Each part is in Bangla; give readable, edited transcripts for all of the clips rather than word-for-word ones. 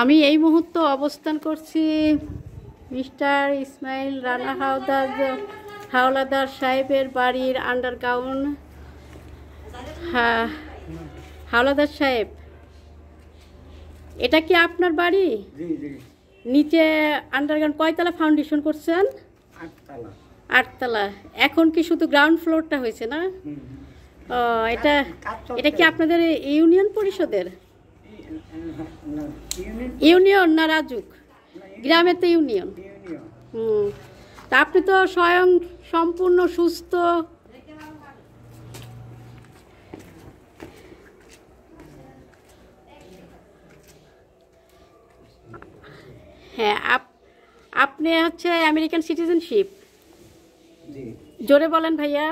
আমি এই মুহূর্তে অবস্থান করছি মিস্টার ইসমাইল রানা হাওলাদার সাহেবের বাড়ির আন্ডারগ্রাউন্ড। হ্যাঁ, হাওলাদার সাহেব, এটা কি আপনার বাড়ি? নিচে আন্ডারগ্রাউন্ড কয়তলা ফাউন্ডেশন করছেন? 8তলা। এখন কি শুধু গ্রাউন্ড ফ্লোরটা হয়েছে না? এটা এটা কি আপনাদের ইউনিয়ন পরিষদের? ইউনিয়ন না রাজুক? গ্রামে তো ইউনিয়ন। তা আপনি তো স্বয়ং সম্পূর্ণ সুস্থ। হ্যাঁ, আপনি হচ্ছে আমেরিকান সিটিজেনশিপ? জোরে বলেন ভাইয়া।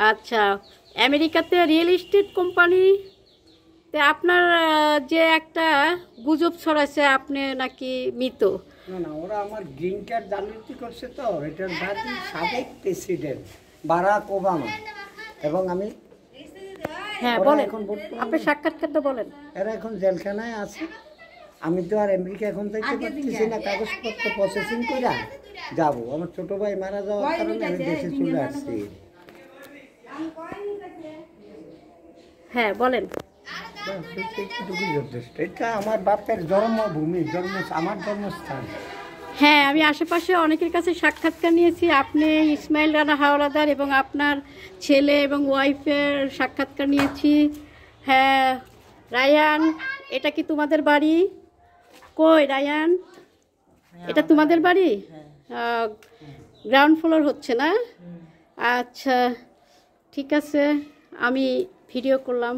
আচ্ছা, আমেরিকাতে রিয়েল এস্টেট কোম্পানি আপনার যে একটা গুজব ছড়াচ্ছে আপনি নাকি মৃত। না না, ওরা আমার গ্রিন কার্ড জালিয়াতি করছে, তো এটার দাবি সাবেক প্রেসিডেন্ট বারাক ওবামা এবং আমি। হ্যাঁ বলেন, আপনার সাক্ষাৎকারটা বলেন। এরা এখন জেলখানায় আছে। আমি তো আর আমেরিকা এখন থেকে পারতেছি না, কাগজপত্র প্রসেসিং করে যাব। আমার ছোট ভাই মারা যাওয়ার কারণে আমি দেশে চলে আসছি। হ্যাঁ বলেন। এটা আমার বাপের জন্মভূমি, আমার জন্মস্থান। হ্যাঁ, আমি আশেপাশে অনেকের কাছে সাক্ষাৎকার নিয়েছি। আপনি ইসমাইল রানা হাওলাদার এবং আপনার ছেলে এবং ওয়াইফের সাক্ষাৎকার নিয়েছি। হ্যাঁ রায়ান, এটা কি তোমাদের বাড়ি? কই রায়ান, এটা তোমাদের বাড়ি? গ্রাউন্ড ফ্লোর হচ্ছে না? আচ্ছা ঠিক আছে, আমি ভিডিও করলাম।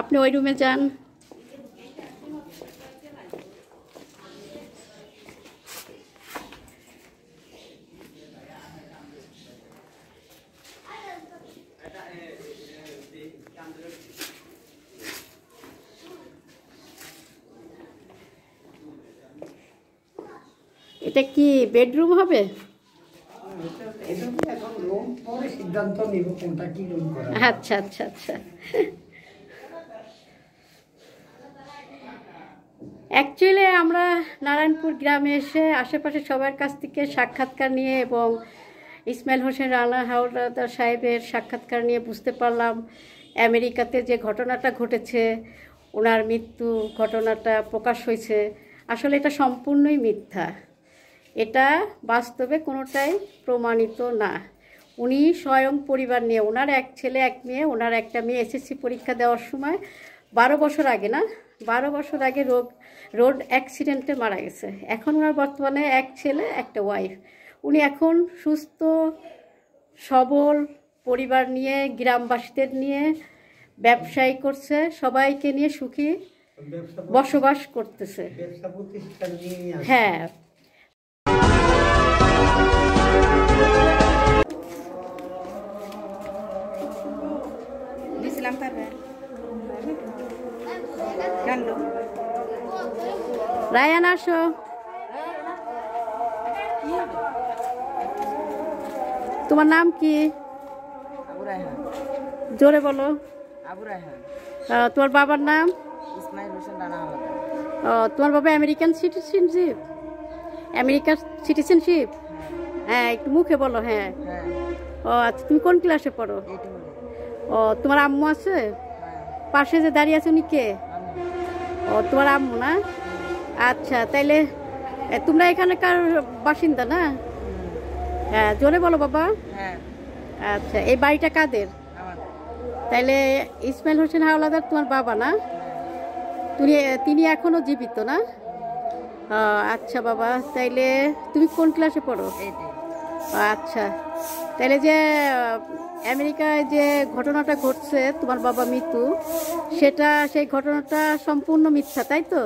আপনি ওই রুমে যান। এটা কি বেডরুম হবে? আচ্ছা আচ্ছা আচ্ছা। অ্যাকচুয়ালি আমরা নারায়ণপুর গ্রামে এসে আশেপাশে সবার কাছ থেকে সাক্ষাৎকার নিয়ে এবং ইসমাইল হোসেন রানা হাওলাদার সাহেবের সাক্ষাৎকার নিয়ে বুঝতে পারলাম আমেরিকাতে যে ঘটনাটা ঘটেছে, ওনার মৃত্যু ঘটনাটা প্রকাশ হয়েছে, আসলে এটা সম্পূর্ণই মিথ্যা। এটা বাস্তবে কোনোটাই প্রমাণিত না। উনি স্বয়ং পরিবার নিয়ে, ওনার এক ছেলে এক মেয়ে, ওনার একটা মেয়ে এসএসসি পরীক্ষা দেওয়ার সময় 12 বছর আগে, না 12 বছর আগে রোড অ্যাক্সিডেন্টে মারা গেছে। এখন ওনার বর্তমানে এক ছেলে একটা ওয়াইফ। উনি এখন সুস্থ সবল পরিবার নিয়ে, গ্রামবাসীদের নিয়ে ব্যবসায়ী করছে, সবাইকে নিয়ে সুখী বসবাস করতেছে। হ্যাঁ, রায়ান আসো। তোমার নাম কি? জোরে বলো। তোমার বাবার নাম? ইসমাইল হোসেন রানা হাওলাদার। তোমার বাবা আমেরিকান সিটিজেনশিপ? আমেরিকার সিটিজেনশিপ? হ্যাঁ, একটু মুখে বলো। হ্যাঁ। ও আচ্ছা, তুমি কোন ক্লাসে পড়ো? ও, তোমার আম্মু আছে পাশে যে দাঁড়িয়ে আছে? উনি কে? ও, তোমার আম্মু না? আচ্ছা, তাইলে তোমরা এখানকার বাসিন্দা না? হ্যাঁ, জোরে বলো বাবা। আচ্ছা, এই বাড়িটা কাদের? তাইলে ইসমাইল হোসেন হাওলাদার তোমার বাবা না? তিনি এখনো জীবিত না? আচ্ছা বাবা, তাইলে তুমি কোন ক্লাসে পড়ো? আচ্ছা, তাইলে যে আমেরিকায় যে ঘটনাটা ঘটছে, তোমার বাবা মৃত্যু, সেই ঘটনাটা সম্পূর্ণ মিথ্যা, তাই তো?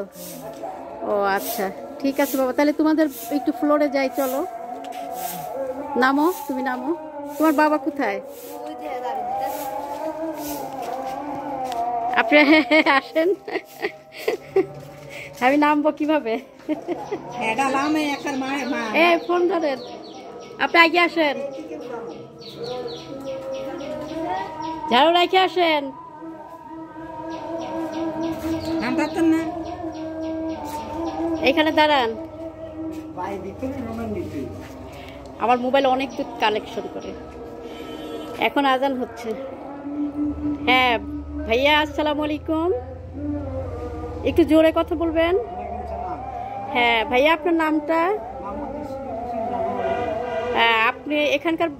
ও আচ্ছা, ঠিক আছে বাবা, তাহলে তোমাদের একটু ফ্লোরে যাই, চলো। নামো, তুমি নামো। তোমার বাবা কোথায়? আপনি আসেন, আমি নামবো কিভাবে? ফোন ধরেন, আপনি আগে আসেন, ঝাড়ু রেখে আসেন। এখানে দাঁড়ান। আমার মোবাইল অনেক দূর কালেকশন করে। এখন আজান হচ্ছে। হ্যাঁ ভাইয়া, আসসালামু আলাইকুম। একটু জোরে কথা বলবেন। হ্যাঁ ভাইয়া, আপনার নামটা? আপনি এখানকার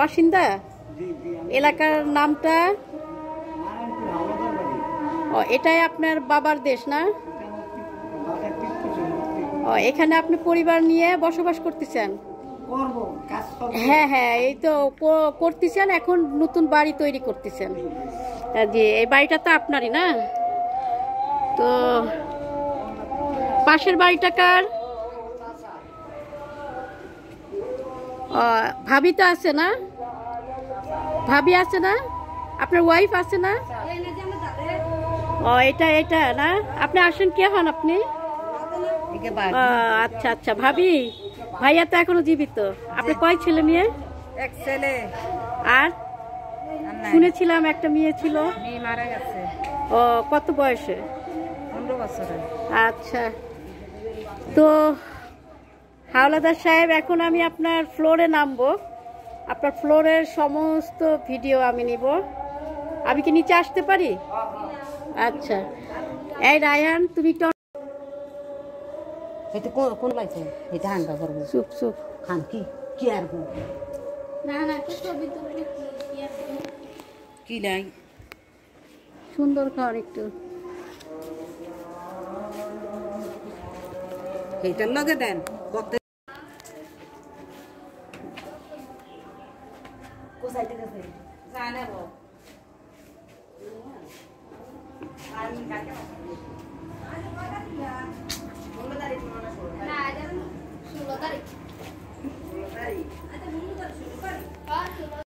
বাসিন্দা? এলাকার নামটা? ও, এটাই আপনার বাবার দেশ না? ও, এখানে আপনি পরিবার নিয়ে বসবাস করতেছেন? হ্যাঁ হ্যাঁ, এই তো করতেছেন, এখন নতুন বাড়ি তৈরি করতেছেন। জি, এই বাড়িটা তো আপনারই না? তো পাশের বাড়িটা কার? ভাবি তো আছে না? ভাবি আছে না? আপনার ওয়াইফ আছে না? ও, এটা এটা না? আপনি আসেন, কে হন আপনি? আচ্ছা আচ্ছা, ভাবি। ভাইয়া তো এখনো জীবিত। আপনি কয় ছেলে মেয়ে? এক ছেলে। আর শুনেছিলাম একটা মেয়ে ছিল। মেয়ে মারা গেছে। ও, কত বয়সে? 15 বছরে। আচ্ছা, তো হাওলাদার সাহেব, এখন আমি আপনার ফ্লোরে নামবো। আপনার ফ্লোরের সমস্ত ভিডিও আমি নিব। আমি কি নিচে আসতে পারি? আচ্ছা। এই রায়ান, তুমি একটু এটা কোন লাইছে? এটা হান্ডা করব। চুপ চুপ। খান কি কি আর গো? না না, কি ছবি তুললে কি নাই সুন্দর কর একটু। এইটার লগে দেন কত কোসাইতে গেছে জানে গো। আমি কাকে না, এটা 16 তারিখ। 16 তারিখ। আচ্ছা, 16 তারিখ।